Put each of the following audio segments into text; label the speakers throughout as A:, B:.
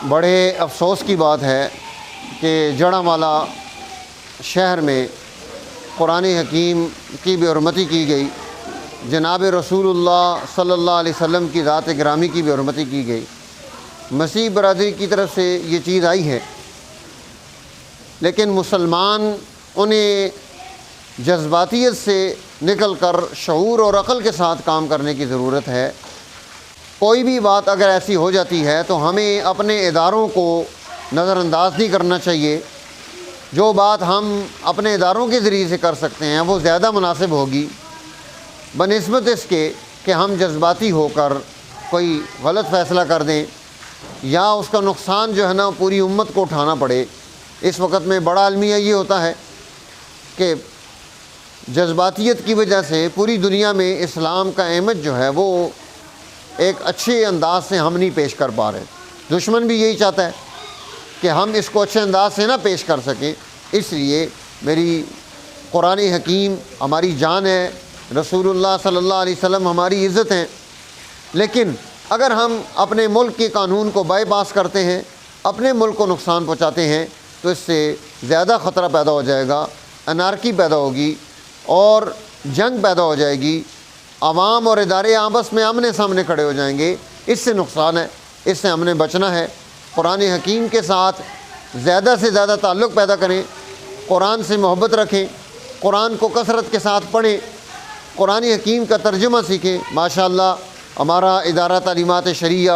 A: بڑے افسوس کی بات ہے کہ جڑانوالہ شہر میں قرآن حکیم کی بے حرمتی کی گئی، جناب رسول اللہ صلی اللہ علیہ وسلم کی ذات گرامی کی بے حرمتی کی گئی۔ مسیح برادری کی طرف سے یہ چیز آئی ہے، لیکن مسلمان انہیں جذباتیت سے نکل کر شعور اور عقل کے ساتھ کام کرنے کی ضرورت ہے۔ کوئی بھی بات اگر ایسی ہو جاتی ہے تو ہمیں اپنے اداروں کو نظر انداز نہیں کرنا چاہیے۔ جو بات ہم اپنے اداروں کے ذریعے سے کر سکتے ہیں وہ زیادہ مناسب ہوگی بنسبت اس کے کہ ہم جذباتی ہو کر کوئی غلط فیصلہ کر دیں یا اس کا نقصان جو ہے نا پوری امت کو اٹھانا پڑے۔ اس وقت میں بڑا المیہ یہ ہوتا ہے کہ جذباتیت کی وجہ سے پوری دنیا میں اسلام کا اہمیت جو ہے وہ ایک اچھے انداز سے ہم نہیں پیش کر پا رہے۔ دشمن بھی یہی چاہتا ہے کہ ہم اس کو اچھے انداز سے نہ پیش کر سکیں۔ اس لیے میری قرآن حکیم ہماری جان ہے، رسول اللہ صلی اللہ علیہ وسلم ہماری عزت ہیں، لیکن اگر ہم اپنے ملک کے قانون کو بائی پاس کرتے ہیں، اپنے ملک کو نقصان پہنچاتے ہیں، تو اس سے زیادہ خطرہ پیدا ہو جائے گا، انارکی پیدا ہوگی اور جنگ پیدا ہو جائے گی، عوام اور ادارے آپس میں آمنے سامنے کھڑے ہو جائیں گے۔ اس سے نقصان ہے، اس سے ہم نے بچنا ہے۔ قرآن حکیم کے ساتھ زیادہ سے زیادہ تعلق پیدا کریں، قرآن سے محبت رکھیں، قرآن کو کثرت کے ساتھ پڑھیں، قرآن حکیم کا ترجمہ سیکھیں۔ ماشاءاللہ ہمارا ادارہ تعلیمات شرعیہ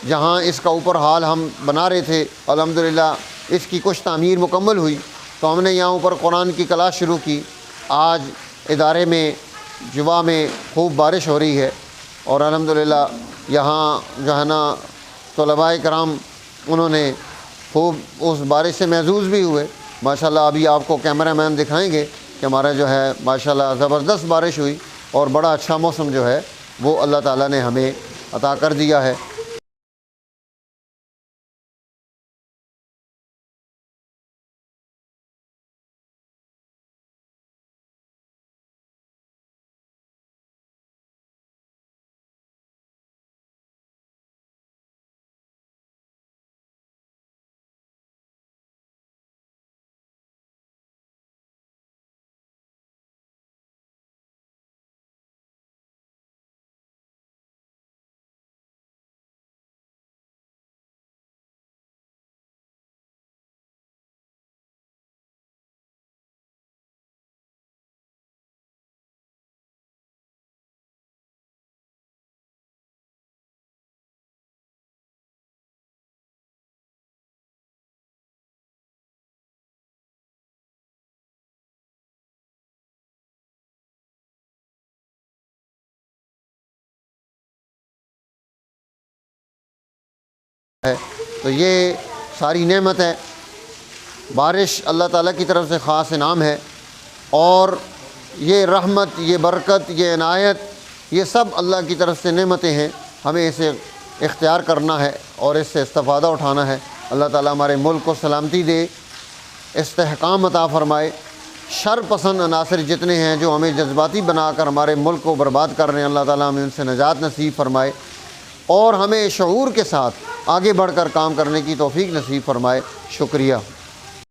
A: جہاں اس کا اوپر حال ہم بنا رہے تھے، الحمدللہ اس کی کچھ تعمیر مکمل ہوئی تو ہم نے یہاں اوپر قرآن کی کلاس شروع کی۔ آج ادارے میں جوا میں خوب بارش ہو رہی ہے اور الحمدللہ یہاں جو ہے نا طلباء کرام انہوں نے خوب اس بارش سے محظوظ بھی ہوئے۔ ماشاءاللہ ابھی آپ کو کیمرہ مین دکھائیں گے کہ ہمارا جو ہے ماشاءاللہ زبردست بارش ہوئی اور بڑا اچھا موسم جو ہے وہ اللہ تعالیٰ نے ہمیں عطا کر دیا ہے۔ تو یہ ساری نعمت ہے، بارش اللہ تعالیٰ کی طرف سے خاص انعام ہے، اور یہ رحمت، یہ برکت، یہ عنایت، یہ سب اللہ کی طرف سے نعمتیں ہیں۔ ہمیں اسے اختیار کرنا ہے اور اس سے استفادہ اٹھانا ہے۔ اللہ تعالیٰ ہمارے ملک کو سلامتی دے، استحکام عطا فرمائے۔ شر پسند عناصر جتنے ہیں جو ہمیں جذباتی بنا کر ہمارے ملک کو برباد کر رہے ہیں، اللہ تعالیٰ ہمیں ان سے نجات نصیب فرمائے اور ہمیں شعور کے ساتھ آگے بڑھ کر کام کرنے کی توفیق نصیب فرمائے۔ شکریہ۔